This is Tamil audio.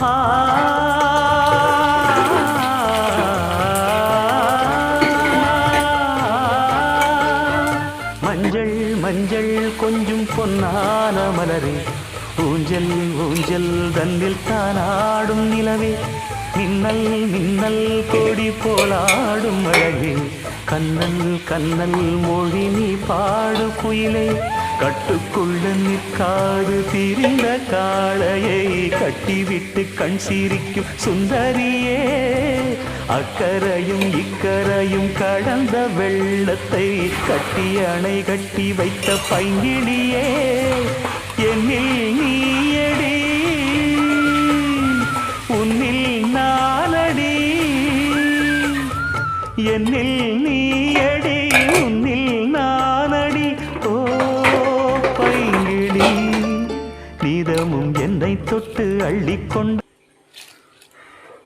ஆ மஞ்சள் மஞ்சள் கொஞ்சம் பொன்னான மலரே ஊஞ்சல் ஊஞ்சல் தன்னில் தானாடும் நிலவே மின்னல் மின்னல் கொடி போலாடும் அழகே கண்ணல் கண்ணல் மொழி நீ பாடு குயிலே கட்டுக்குள்ள நிற்காது திரிந்த காளையை கட்டிவிட்டு கண் சிரிக்கும் சுந்தரியே அக்கரையும் இக்கரையும் கடந்த வெள்ளத்தை கட்டி அணை கட்டி வைத்த பைங்கிளியே என்னில் நீயடி உன்னில் நானடி என்னில் நீயடி உன்னில் நானடி ஓ பைங்கிளி நீதமும் என்னை தொட்டு அள்ளிக்கொண்டு